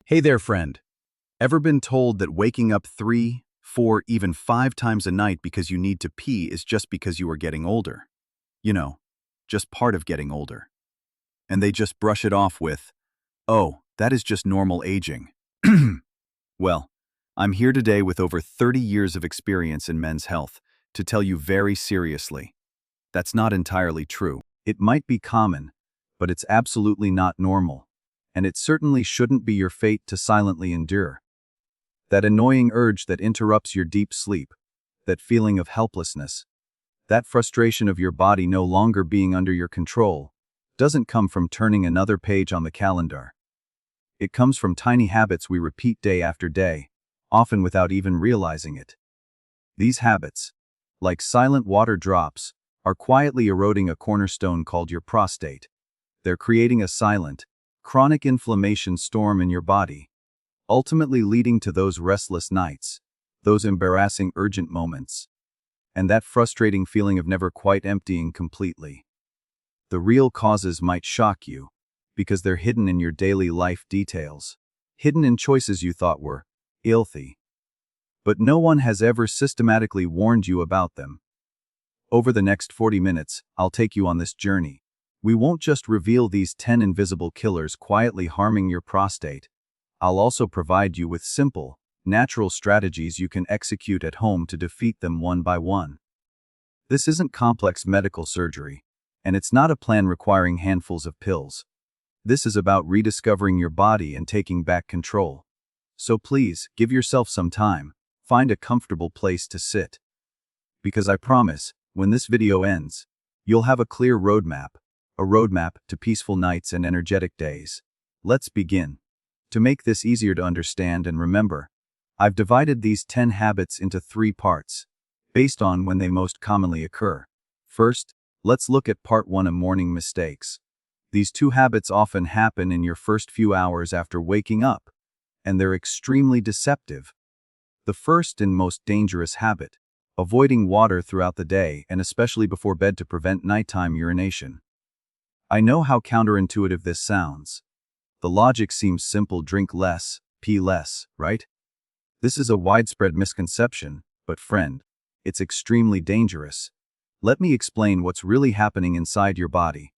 Hey there, friend. Ever been told that waking up 3, 4, even 5 times a night because you need to pee is just because you are getting older? You know, just part of getting older. And they just brush it off with, oh, that is just normal aging. Well, I'm here today with over 30 years of experience in men's health to tell you very seriously. That's not entirely true. It might be common, but it's absolutely not normal. And it certainly shouldn't be your fate to silently endure. That annoying urge that interrupts your deep sleep, that feeling of helplessness, that frustration of your body no longer being under your control, doesn't come from turning another page on the calendar. It comes from tiny habits we repeat day after day, often without even realizing it. These habits, like silent water drops, are quietly eroding a cornerstone called your prostate. They're creating a silent, chronic inflammation storm in your body, ultimately leading to those restless nights, those embarrassing urgent moments, and that frustrating feeling of never quite emptying completely. The real causes might shock you, because they're hidden in your daily life details, hidden in choices you thought were healthy. But no one has ever systematically warned you about them. Over the next 40 minutes, I'll take you on this journey. We won't just reveal these 10 invisible killers quietly harming your prostate. I'll also provide you with simple, natural strategies you can execute at home to defeat them one by one. This isn't complex medical surgery, and it's not a plan requiring handfuls of pills. This is about rediscovering your body and taking back control. So please, give yourself some time, find a comfortable place to sit. Because I promise, when this video ends, you'll have a clear roadmap, a roadmap to peaceful nights and energetic days. Let's begin. To make this easier to understand and remember, I've divided these 10 habits into 3 parts, based on when they most commonly occur. First, let's look at part 1 of morning mistakes. These 2 habits often happen in your first few hours after waking up, and they're extremely deceptive. The first and most dangerous habit, avoiding water throughout the day and especially before bed to prevent nighttime urination. I know how counterintuitive this sounds. The logic seems simple: drink less, pee less, right? This is a widespread misconception, but friend, it's extremely dangerous. Let me explain what's really happening inside your body.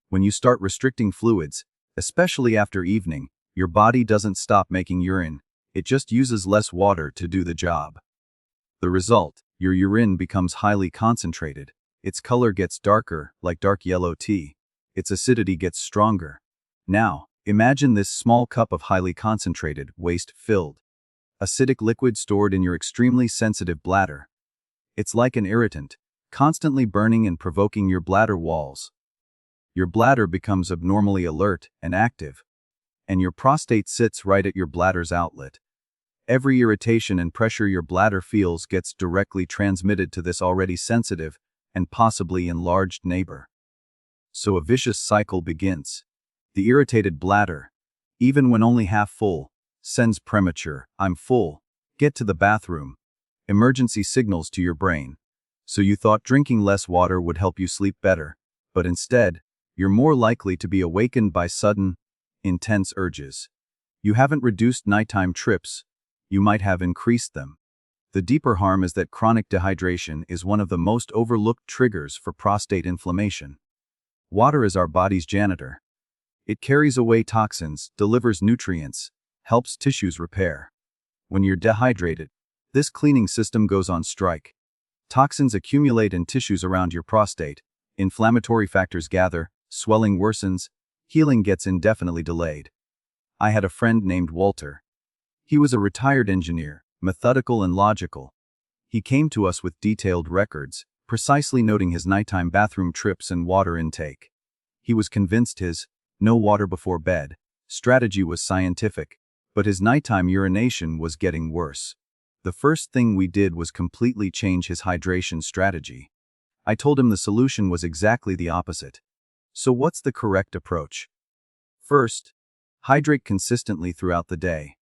When you start restricting fluids, especially after evening, your body doesn't stop making urine, it just uses less water to do the job. The result, your urine becomes highly concentrated, its color gets darker, like dark yellow tea, its acidity gets stronger. Now, imagine this small cup of highly concentrated, waste-filled, acidic liquid stored in your extremely sensitive bladder. It's like an irritant, constantly burning and provoking your bladder walls. Your bladder becomes abnormally alert and active, and your prostate sits right at your bladder's outlet. Every irritation and pressure your bladder feels gets directly transmitted to this already sensitive and possibly enlarged neighbor. So a vicious cycle begins. The irritated bladder, even when only half full, sends premature, "I'm full, get to the bathroom," emergency signals to your brain. So you thought drinking less water would help you sleep better, but instead, you're more likely to be awakened by sudden, intense urges. You haven't reduced nighttime trips, you might have increased them. The deeper harm is that chronic dehydration is one of the most overlooked triggers for prostate inflammation. Water is our body's janitor. It carries away toxins, delivers nutrients, helps tissues repair. When you're dehydrated, this cleaning system goes on strike. Toxins accumulate in tissues around your prostate, inflammatory factors gather, swelling worsens, healing gets indefinitely delayed. I had a friend named Walter. He was a retired engineer, methodical and logical. He came to us with detailed records, precisely noting his nighttime bathroom trips and water intake. He was convinced his "no water before bed" strategy was scientific, but his nighttime urination was getting worse. The first thing we did was completely change his hydration strategy. I told him the solution was exactly the opposite. So what's the correct approach? First, hydrate consistently throughout the day.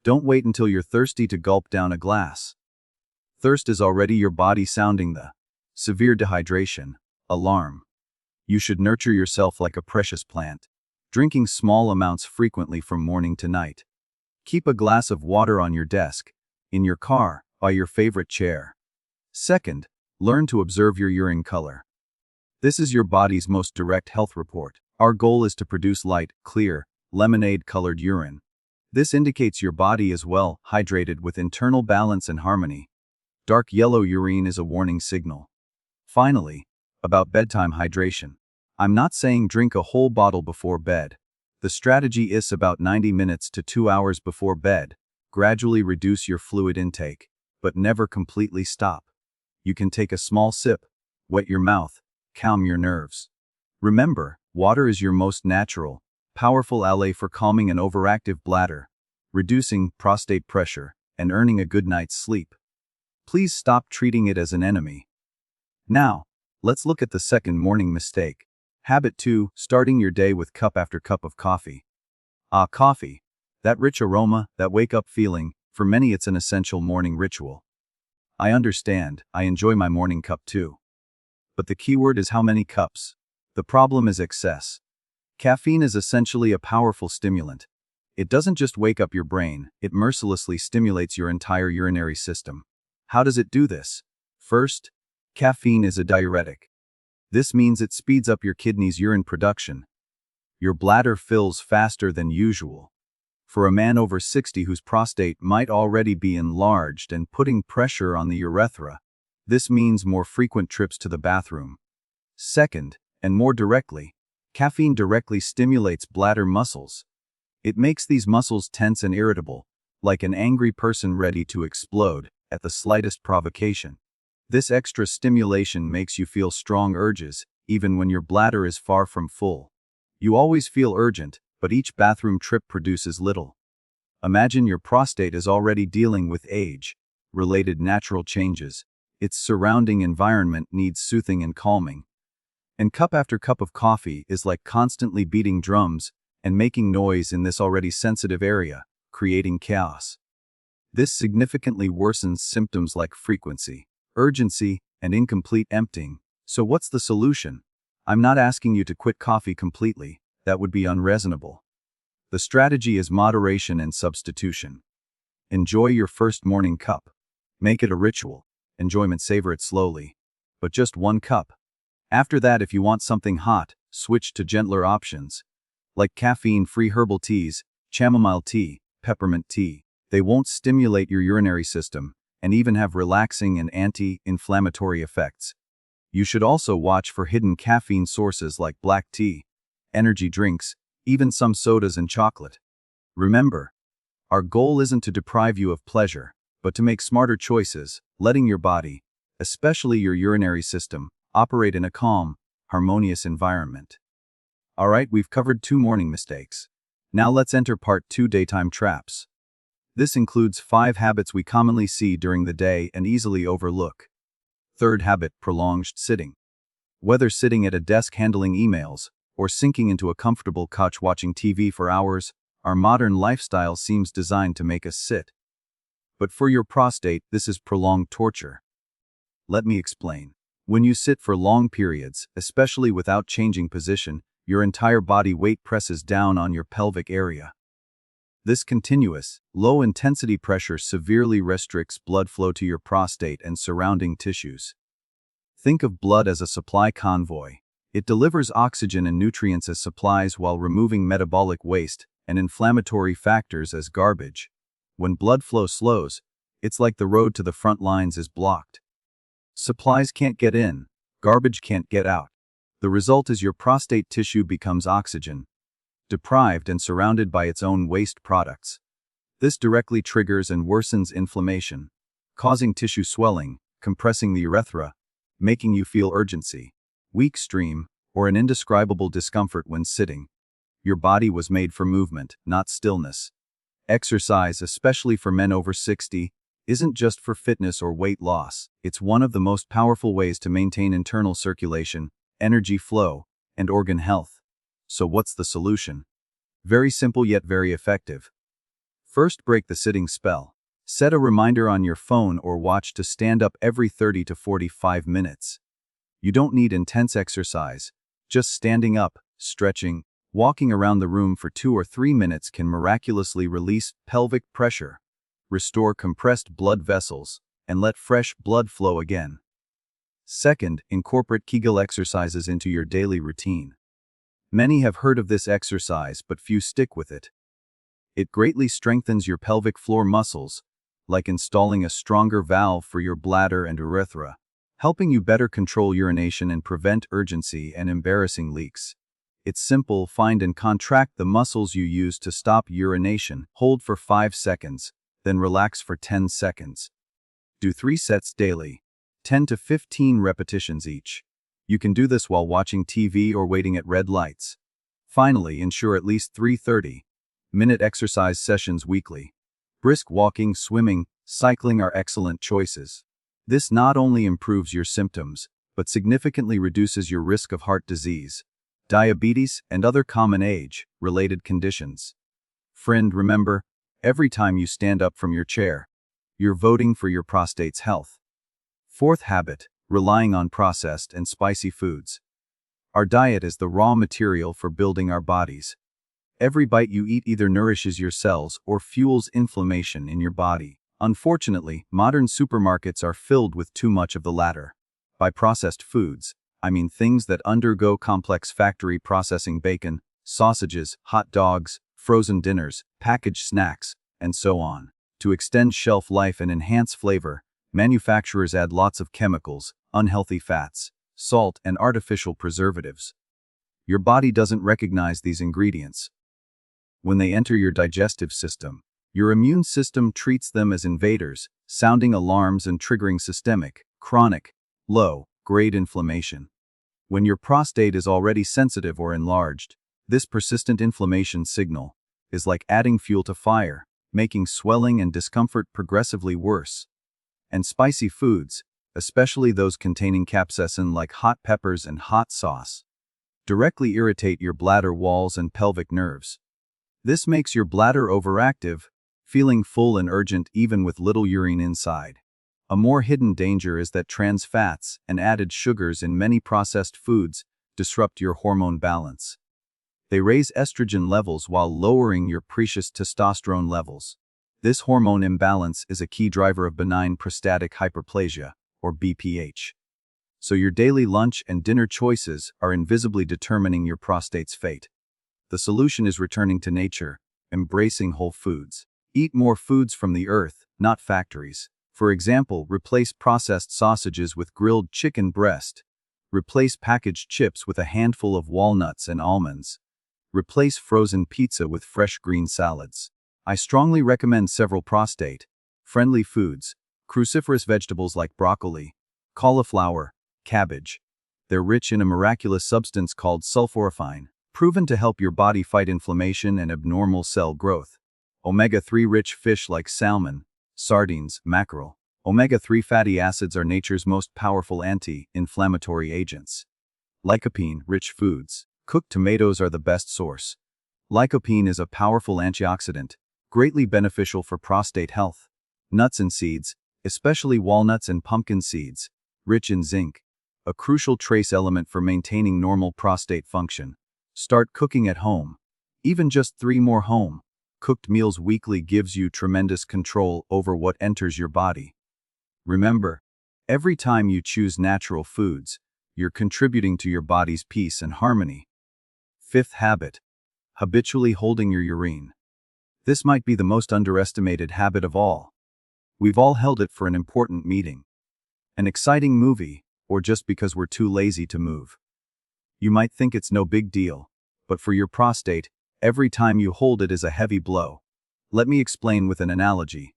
Don't wait until you're thirsty to gulp down a glass. Thirst is already your body sounding the severe dehydration alarm. You should nurture yourself like a precious plant, drinking small amounts frequently from morning to night. Keep a glass of water on your desk, in your car, by your favorite chair. Second, learn to observe your urine color. This is your body's most direct health report. Our goal is to produce light, clear, lemonade-colored urine. This indicates your body is well hydrated with internal balance and harmony. Dark yellow urine is a warning signal. Finally, about bedtime hydration. I'm not saying drink a whole bottle before bed. The strategy is about 90 minutes to 2 hours before bed. Gradually reduce your fluid intake, but never completely stop. You can take a small sip, wet your mouth, calm your nerves. Remember, water is your most natural, powerful ally for calming an overactive bladder, reducing prostate pressure, and earning a good night's sleep. Please stop treating it as an enemy. Now, let's look at the second morning mistake. Habit 2, starting your day with cup after cup of coffee. Coffee. That rich aroma, that wake-up feeling, for many it's an essential morning ritual. I understand, I enjoy my morning cup too. But the keyword is how many cups. The problem is excess. Caffeine is essentially a powerful stimulant. It doesn't just wake up your brain, it mercilessly stimulates your entire urinary system. How does it do this? First, caffeine is a diuretic. This means it speeds up your kidneys' urine production. Your bladder fills faster than usual. For a man over 60 whose prostate might already be enlarged and putting pressure on the urethra, this means more frequent trips to the bathroom. Second, and more directly, caffeine directly stimulates bladder muscles. It makes these muscles tense and irritable, like an angry person ready to explode at the slightest provocation. This extra stimulation makes you feel strong urges, even when your bladder is far from full. You always feel urgent, but each bathroom trip produces little. Imagine your prostate is already dealing with age-related natural changes. Its surrounding environment needs soothing and calming. And cup after cup of coffee is like constantly beating drums and making noise in this already sensitive area, creating chaos. This significantly worsens symptoms like frequency, urgency, and incomplete emptying. So what's the solution? I'm not asking you to quit coffee completely. That would be unreasonable. The strategy is moderation and substitution. Enjoy your first morning cup. Make it a ritual. Enjoyment, savor it slowly. But just 1 cup. After that, if you want something hot, switch to gentler options, like caffeine-free herbal teas, chamomile tea, peppermint tea. They won't stimulate your urinary system, and even have relaxing and anti-inflammatory effects. You should also watch for hidden caffeine sources like black tea, energy drinks, even some sodas and chocolate. Remember, our goal isn't to deprive you of pleasure, but to make smarter choices, letting your body, especially your urinary system, operate in a calm, harmonious environment. Alright, we've covered 2 morning mistakes. Now let's enter part 2, daytime traps. This includes 5 habits we commonly see during the day and easily overlook. Third habit, prolonged sitting. Whether sitting at a desk handling emails, or sinking into a comfortable couch watching TV for hours, our modern lifestyle seems designed to make us sit. But for your prostate, this is prolonged torture. Let me explain. When you sit for long periods, especially without changing position, your entire body weight presses down on your pelvic area. This continuous, low-intensity pressure severely restricts blood flow to your prostate and surrounding tissues. Think of blood as a supply convoy. It delivers oxygen and nutrients as supplies while removing metabolic waste and inflammatory factors as garbage. When blood flow slows, it's like the road to the front lines is blocked. Supplies can't get in, garbage can't get out. The result is your prostate tissue becomes oxygen deprived and surrounded by its own waste products. This directly triggers and worsens inflammation, causing tissue swelling, compressing the urethra, making you feel urgency, weak stream, or an indescribable discomfort when sitting. Your body was made for movement, not stillness. Exercise, especially for men over 60, isn't just for fitness or weight loss. It's one of the most powerful ways to maintain internal circulation, energy flow, and organ health. So what's the solution? Very simple yet very effective. First, break the sitting spell. Set a reminder on your phone or watch to stand up every 30 to 45 minutes. You don't need intense exercise, just standing up, stretching, Walking around the room for 2 or 3 minutes can miraculously release pelvic pressure, restore compressed blood vessels, and let fresh blood flow again. Second, incorporate Kegel exercises into your daily routine. Many have heard of this exercise, but few stick with it. It greatly strengthens your pelvic floor muscles, like installing a stronger valve for your bladder and urethra, helping you better control urination and prevent urgency and embarrassing leaks. It's simple: find and contract the muscles you use to stop urination, hold for 5 seconds, then relax for 10 seconds. Do 3 sets daily, 10 to 15 repetitions each. You can do this while watching TV or waiting at red lights. Finally, ensure at least 3 30-minute exercise sessions weekly. Brisk walking, swimming, cycling are excellent choices. This not only improves your symptoms, but significantly reduces your risk of heart disease, diabetes, and other common age-related conditions. Friend, remember, every time you stand up from your chair, you're voting for your prostate's health. Fourth habit: relying on processed and spicy foods. Our diet is the raw material for building our bodies. Every bite you eat either nourishes your cells or fuels inflammation in your body. Unfortunately, modern supermarkets are filled with too much of the latter. By processed foods, I mean things that undergo complex factory processing: bacon, sausages, hot dogs, frozen dinners, packaged snacks, and so on. To extend shelf life and enhance flavor, manufacturers add lots of chemicals, unhealthy fats, salt, and artificial preservatives. Your body doesn't recognize these ingredients. When they enter your digestive system, your immune system treats them as invaders, sounding alarms and triggering systemic, chronic, low-grade inflammation. When your prostate is already sensitive or enlarged, this persistent inflammation signal is like adding fuel to fire, making swelling and discomfort progressively worse. And spicy foods, especially those containing capsaicin like hot peppers and hot sauce, directly irritate your bladder walls and pelvic nerves. This makes your bladder overactive, feeling full and urgent even with little urine inside. A more hidden danger is that trans fats and added sugars in many processed foods disrupt your hormone balance. They raise estrogen levels while lowering your precious testosterone levels. This hormone imbalance is a key driver of benign prostatic hyperplasia, or BPH. So your daily lunch and dinner choices are invisibly determining your prostate's fate. The solution is returning to nature, embracing whole foods. Eat more foods from the earth, not factories. For example, replace processed sausages with grilled chicken breast. Replace packaged chips with a handful of walnuts and almonds. Replace frozen pizza with fresh green salads. I strongly recommend several prostate-friendly foods: cruciferous vegetables like broccoli, cauliflower, cabbage. They're rich in a miraculous substance called sulforaphane, proven to help your body fight inflammation and abnormal cell growth. Omega-3 rich fish like salmon, sardines, mackerel. Omega-3 fatty acids are nature's most powerful anti-inflammatory agents. Lycopene-rich foods. Cooked tomatoes are the best source. Lycopene is a powerful antioxidant, greatly beneficial for prostate health. Nuts and seeds, especially walnuts and pumpkin seeds, rich in zinc, a crucial trace element for maintaining normal prostate function. Start cooking at home. Even just 3 more home-cooked meals weekly gives you tremendous control over what enters your body. Remember, every time you choose natural foods, you're contributing to your body's peace and harmony. Fifth habit: habitually holding your urine. This might be the most underestimated habit of all. We've all held it for an important meeting, an exciting movie, or just because we're too lazy to move. You might think it's no big deal, but for your prostate, every time you hold it is a heavy blow. Let me explain with an analogy.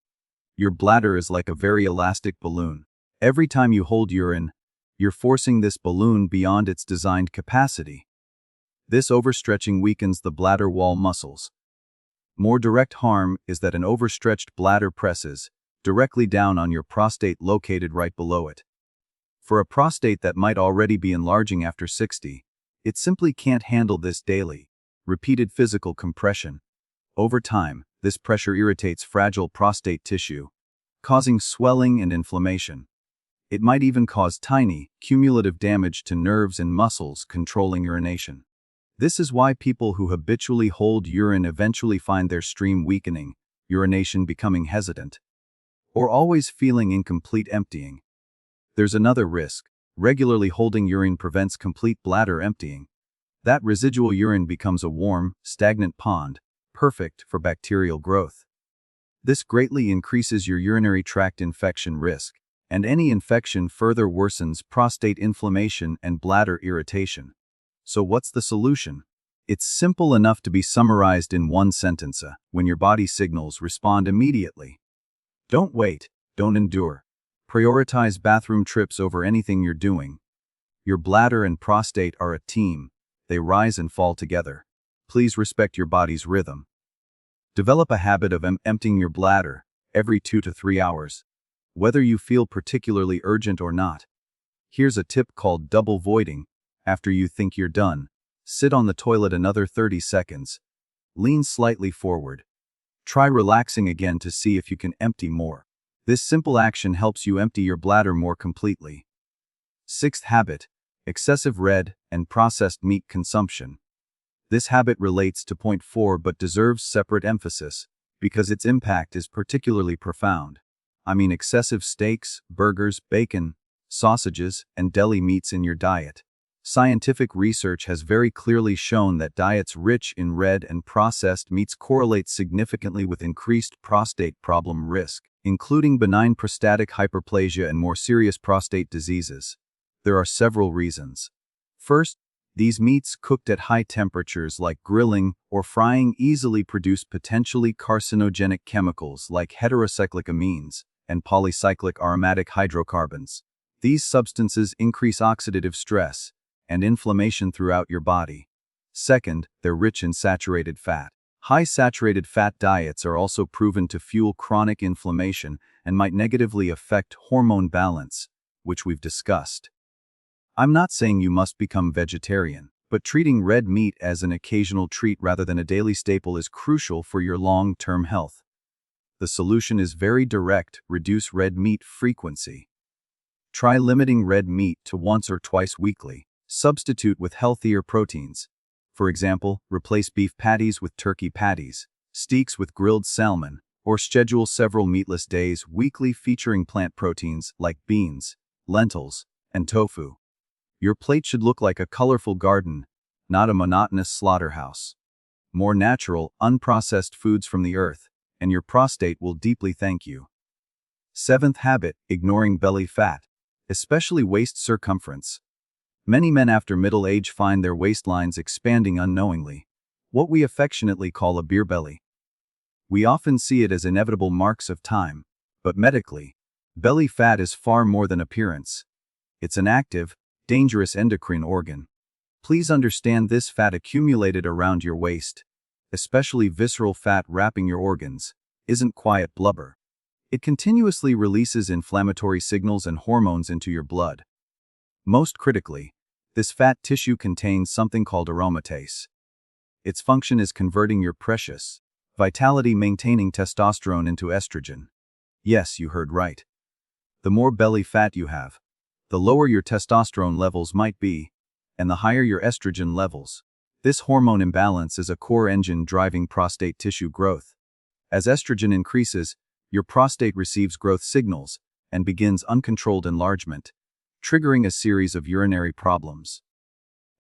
Your bladder is like a very elastic balloon. Every time you hold urine, you're forcing this balloon beyond its designed capacity. This overstretching weakens the bladder wall muscles. More direct harm is that an overstretched bladder presses directly down on your prostate located right below it. For a prostate that might already be enlarging after 60, it simply can't handle this daily, repeated physical compression. Over time, this pressure irritates fragile prostate tissue, causing swelling and inflammation. It might even cause tiny, cumulative damage to nerves and muscles controlling urination. This is why people who habitually hold urine eventually find their stream weakening, urination becoming hesitant, or always feeling incomplete emptying. There's another risk. Regularly holding urine prevents complete bladder emptying. That residual urine becomes a warm, stagnant pond, perfect for bacterial growth. This greatly increases your urinary tract infection risk, and any infection further worsens prostate inflammation and bladder irritation. So what's the solution? It's simple enough to be summarized in one sentence. When your body signals, respond immediately. Don't wait, don't endure. Prioritize bathroom trips over anything you're doing. Your bladder and prostate are a team. They rise and fall together. Please respect your body's rhythm. Develop a habit of emptying your bladder every 2 to 3 hours, whether you feel particularly urgent or not. Here's a tip called double voiding. After you think you're done, sit on the toilet another 30 seconds. Lean slightly forward. Try relaxing again to see if you can empty more. This simple action helps you empty your bladder more completely. Sixth habit: excessive red and processed meat consumption. This habit relates to point 4 but deserves separate emphasis, because its impact is particularly profound. I mean excessive steaks, burgers, bacon, sausages, and deli meats in your diet. Scientific research has very clearly shown that diets rich in red and processed meats correlate significantly with increased prostate problem risk, including benign prostatic hyperplasia and more serious prostate diseases. There are several reasons. First, these meats cooked at high temperatures like grilling or frying easily produce potentially carcinogenic chemicals like heterocyclic amines and polycyclic aromatic hydrocarbons. These substances increase oxidative stress and inflammation throughout your body. Second, they're rich in saturated fat. High saturated fat diets are also proven to fuel chronic inflammation and might negatively affect hormone balance, which we've discussed. I'm not saying you must become vegetarian, but treating red meat as an occasional treat rather than a daily staple is crucial for your long-term health. The solution is very direct: reduce red meat frequency. Try limiting red meat to once or twice weekly. Substitute with healthier proteins. For example, replace beef patties with turkey patties, steaks with grilled salmon, or schedule several meatless days weekly featuring plant proteins like beans, lentils, and tofu. Your plate should look like a colorful garden, not a monotonous slaughterhouse. More natural, unprocessed foods from the earth, and your prostate will deeply thank you. Seventh habit: ignoring belly fat, especially waist circumference. Many men after middle age find their waistlines expanding unknowingly, what we affectionately call a beer belly. We often see it as inevitable marks of time, but medically, belly fat is far more than appearance. It's an active, dangerous endocrine organ. Please understand this fat accumulated around your waist, especially visceral fat wrapping your organs, isn't quiet blubber. It continuously releases inflammatory signals and hormones into your blood. Most critically, this fat tissue contains something called aromatase. Its function is converting your precious, vitality-maintaining testosterone into estrogen. Yes, you heard right. The more belly fat you have, the lower your testosterone levels might be, and the higher your estrogen levels. This hormone imbalance is a core engine driving prostate tissue growth. As estrogen increases, your prostate receives growth signals and begins uncontrolled enlargement, triggering a series of urinary problems.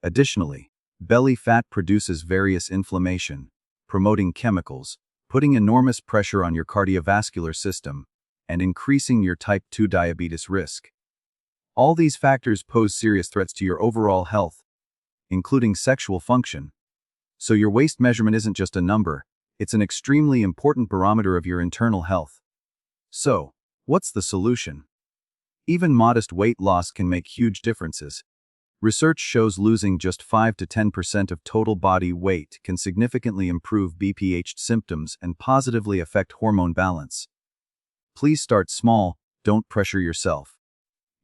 Additionally, belly fat produces various inflammation, promoting chemicals, putting enormous pressure on your cardiovascular system, and increasing your type 2 diabetes risk. All these factors pose serious threats to your overall health, including sexual function. So your waist measurement isn't just a number, it's an extremely important barometer of your internal health. So, what's the solution? Even modest weight loss can make huge differences. Research shows losing just 5 to 10% of total body weight can significantly improve BPH symptoms and positively affect hormone balance. Please start small, don't pressure yourself.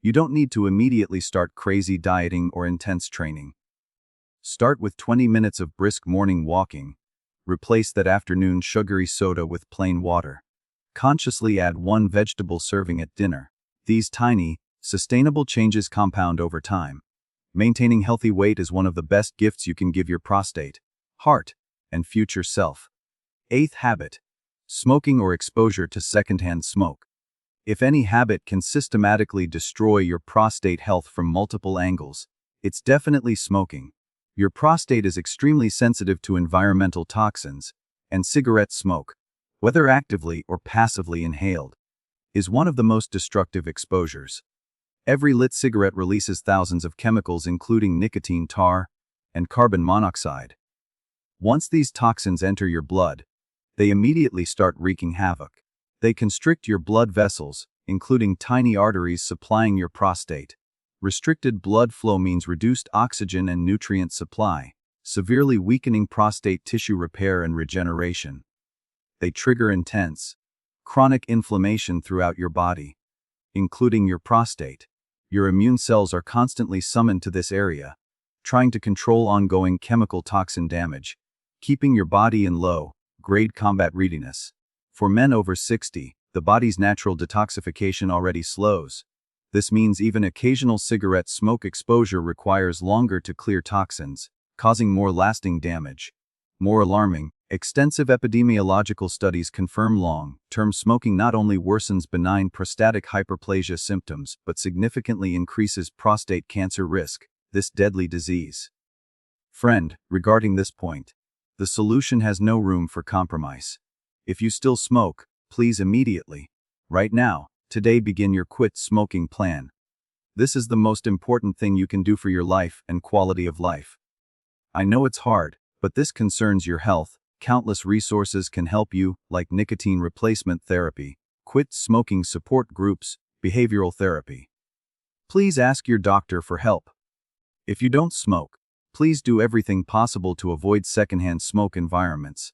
You don't need to immediately start crazy dieting or intense training. Start with 20 minutes of brisk morning walking. Replace that afternoon sugary soda with plain water. Consciously add 1 vegetable serving at dinner. These tiny, sustainable changes compound over time, Maintaining healthy weight is one of the best gifts you can give your prostate, heart, and future self. 8th habit: smoking or exposure to secondhand smoke. If any habit can systematically destroy your prostate health from multiple angles, it's definitely smoking. Your prostate is extremely sensitive to environmental toxins, and cigarette smoke, whether actively or passively inhaled, is one of the most destructive exposures. Every lit cigarette releases thousands of chemicals including nicotine tar and carbon monoxide. Once these toxins enter your blood, they immediately start wreaking havoc. They constrict your blood vessels, including tiny arteries supplying your prostate. Restricted blood flow means reduced oxygen and nutrient supply, severely weakening prostate tissue repair and regeneration. They trigger intense, chronic inflammation throughout your body, including your prostate. Your immune cells are constantly summoned to this area, trying to control ongoing chemical toxin damage, keeping your body in low-grade combat readiness. For men over 60, the body's natural detoxification already slows. This means even occasional cigarette smoke exposure requires longer to clear toxins, causing more lasting damage. More alarming, extensive epidemiological studies confirm long-term smoking not only worsens benign prostatic hyperplasia symptoms but significantly increases prostate cancer risk, this deadly disease. Friend, regarding this point, the solution has no room for compromise. If you still smoke, please immediately, right now, today begin your quit smoking plan. This is the most important thing you can do for your life and quality of life. I know it's hard, but this concerns your health. Countless resources can help you, like nicotine replacement therapy, quit smoking support groups, behavioral therapy. Please ask your doctor for help. If you don't smoke, please do everything possible to avoid secondhand smoke environments.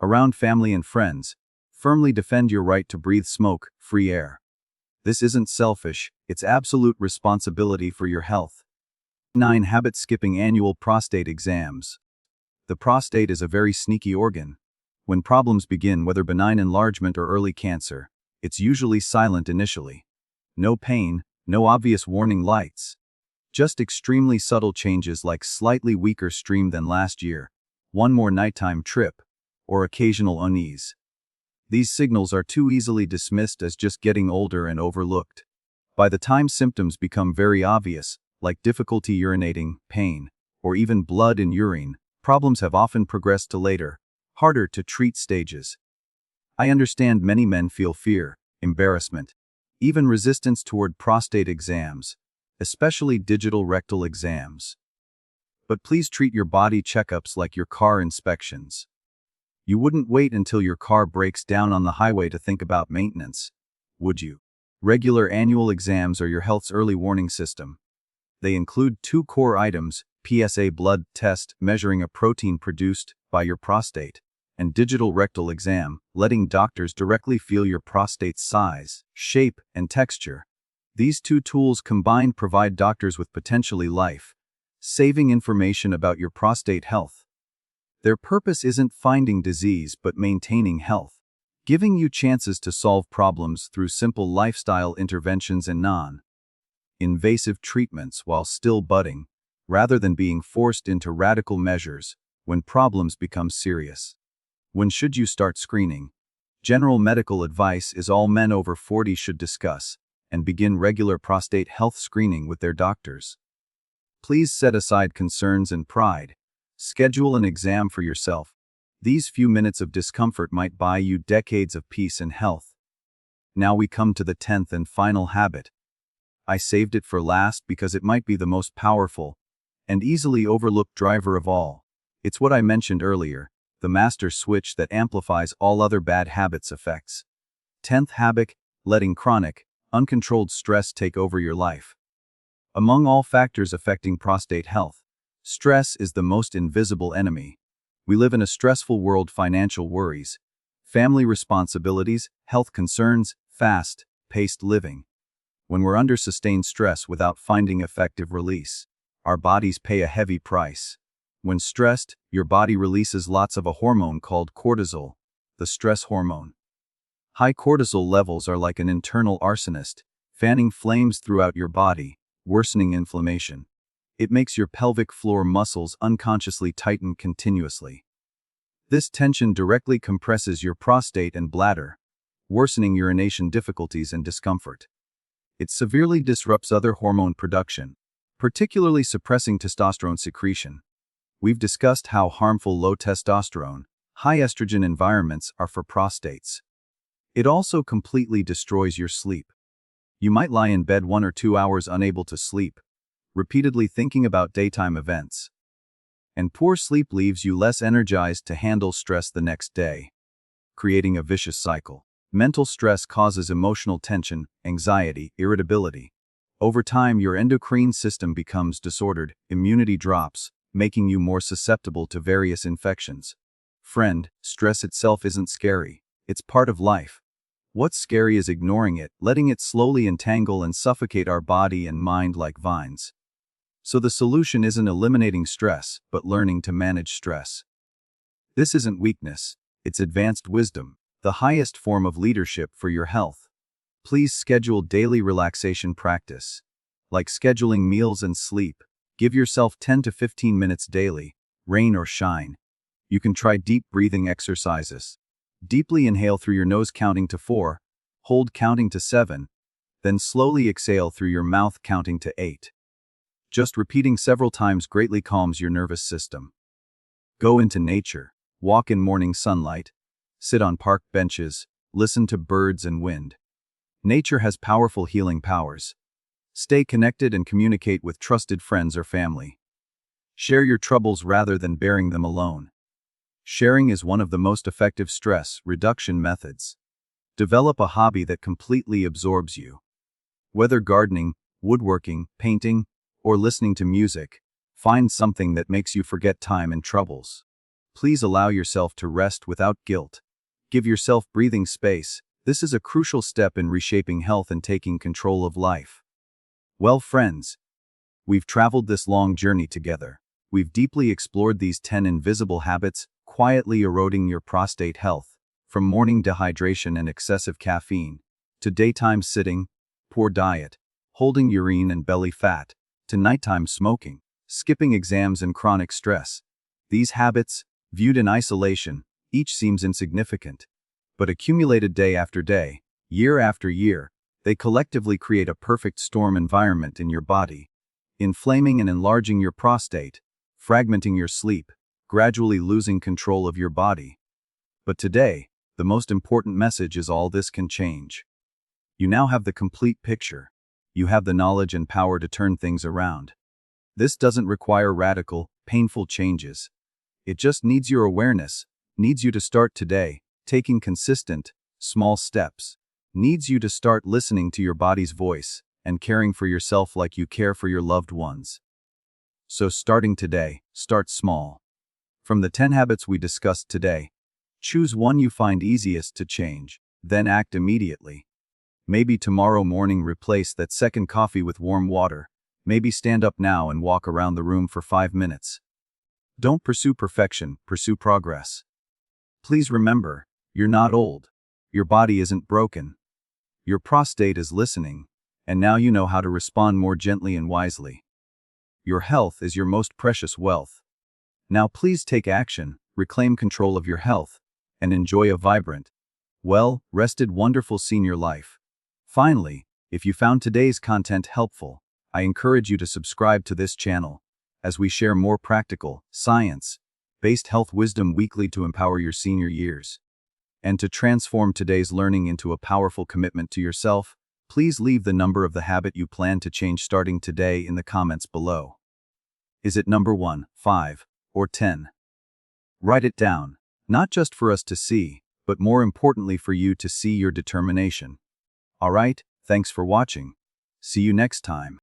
Around family and friends, firmly defend your right to breathe smoke-free air. This isn't selfish, it's absolute responsibility for your health. 9. Habit skipping annual prostate exams. The prostate is a very sneaky organ. When problems begin, whether benign enlargement or early cancer, it's usually silent initially. No pain, no obvious warning lights. Just extremely subtle changes like slightly weaker stream than last year, one more nighttime trip, or occasional unease. These signals are too easily dismissed as just getting older and overlooked. By the time symptoms become very obvious, like difficulty urinating, pain, or even blood in urine, problems have often progressed to later, harder to treat stages. I understand many men feel fear, embarrassment, even resistance toward prostate exams, especially digital rectal exams. But please treat your body checkups like your car inspections. You wouldn't wait until your car breaks down on the highway to think about maintenance, would you? Regular annual exams are your health's early warning system. They include 2 core items: PSA blood test measuring a protein produced by your prostate, and digital rectal exam, letting doctors directly feel your prostate's size, shape, and texture. These 2 tools combined provide doctors with potentially life-saving information about your prostate health. Their purpose isn't finding disease but maintaining health, giving you chances to solve problems through simple lifestyle interventions and non-invasive treatments while still budding, rather than being forced into radical measures when problems become serious. When should you start screening? General medical advice is all men over 40 should discuss and begin regular prostate health screening with their doctors. Please set aside concerns and pride. Schedule an exam for yourself. These few minutes of discomfort might buy you decades of peace and health. Now we come to the 10th and final habit. I saved it for last because it might be the most powerful and easily overlooked driver of all. It's what I mentioned earlier, the master switch that amplifies all other bad habits' effects. 10th habit: letting chronic, uncontrolled stress take over your life. Among all factors affecting prostate health, stress is the most invisible enemy. We live in a stressful world: financial worries, family responsibilities, health concerns, fast-paced living. When we're under sustained stress without finding effective release, our bodies pay a heavy price. When stressed, your body releases lots of a hormone called cortisol, the stress hormone. High cortisol levels are like an internal arsonist, fanning flames throughout your body, worsening inflammation. It makes your pelvic floor muscles unconsciously tighten continuously. This tension directly compresses your prostate and bladder, worsening urination difficulties and discomfort. It severely disrupts other hormone production, particularly suppressing testosterone secretion. We've discussed how harmful low testosterone, high estrogen environments are for prostates. It also completely destroys your sleep. You might lie in bed 1 or 2 hours unable to sleep, repeatedly thinking about daytime events. And poor sleep leaves you less energized to handle stress the next day, creating a vicious cycle. Mental stress causes emotional tension, anxiety, irritability. Over time, your endocrine system becomes disordered, immunity drops, making you more susceptible to various infections. Friend, stress itself isn't scary. It's part of life. What's scary is ignoring it, letting it slowly entangle and suffocate our body and mind like vines. So the solution isn't eliminating stress, but learning to manage stress. This isn't weakness, it's advanced wisdom, the highest form of leadership for your health. Please schedule daily relaxation practice. Like scheduling meals and sleep, give yourself 10 to 15 minutes daily, rain or shine. You can try deep breathing exercises. Deeply inhale through your nose counting to 4, hold counting to 7, then slowly exhale through your mouth counting to 8. Just repeating several times greatly calms your nervous system. Go into nature, walk in morning sunlight, sit on park benches, listen to birds and wind. Nature has powerful healing powers. Stay connected and communicate with trusted friends or family. Share your troubles rather than bearing them alone. Sharing is one of the most effective stress reduction methods. Develop a hobby that completely absorbs you. Whether gardening, woodworking, painting, or listening to music, find something that makes you forget time and troubles. Please allow yourself to rest without guilt. Give yourself breathing space. This is a crucial step in reshaping health and taking control of life. Well, friends, we've traveled this long journey together. We've deeply explored these 10 invisible habits, quietly eroding your prostate health, from morning dehydration and excessive caffeine, to daytime sitting, poor diet, holding urine and belly fat, to nighttime smoking, skipping exams and chronic stress. These habits, viewed in isolation, each seems insignificant. But accumulated day after day, year after year, they collectively create a perfect storm environment in your body, inflaming and enlarging your prostate, fragmenting your sleep, gradually losing control of your body. But today, the most important message is all this can change. You now have the complete picture. You have the knowledge and power to turn things around. This doesn't require radical, painful changes. It just needs your awareness, needs you to start today, taking consistent, small steps, needs you to start listening to your body's voice and caring for yourself like you care for your loved ones. So starting today, start small. From the 10 habits we discussed today, choose one you find easiest to change, then act immediately. Maybe tomorrow morning replace that second coffee with warm water. Maybe stand up now and walk around the room for 5 minutes. Don't pursue perfection, pursue progress. Please remember, you're not old. Your body isn't broken. Your prostate is listening, and now you know how to respond more gently and wisely. Your health is your most precious wealth. Now please take action, reclaim control of your health, and enjoy a vibrant, well-rested, wonderful senior life. Finally, if you found today's content helpful, I encourage you to subscribe to this channel, as we share more practical, science-based health wisdom weekly to empower your senior years. And to transform today's learning into a powerful commitment to yourself, please leave the number of the habit you plan to change starting today in the comments below. Is it number 1, 5, or 10? Write it down, not just for us to see, but more importantly for you to see your determination. Alright, thanks for watching. See you next time.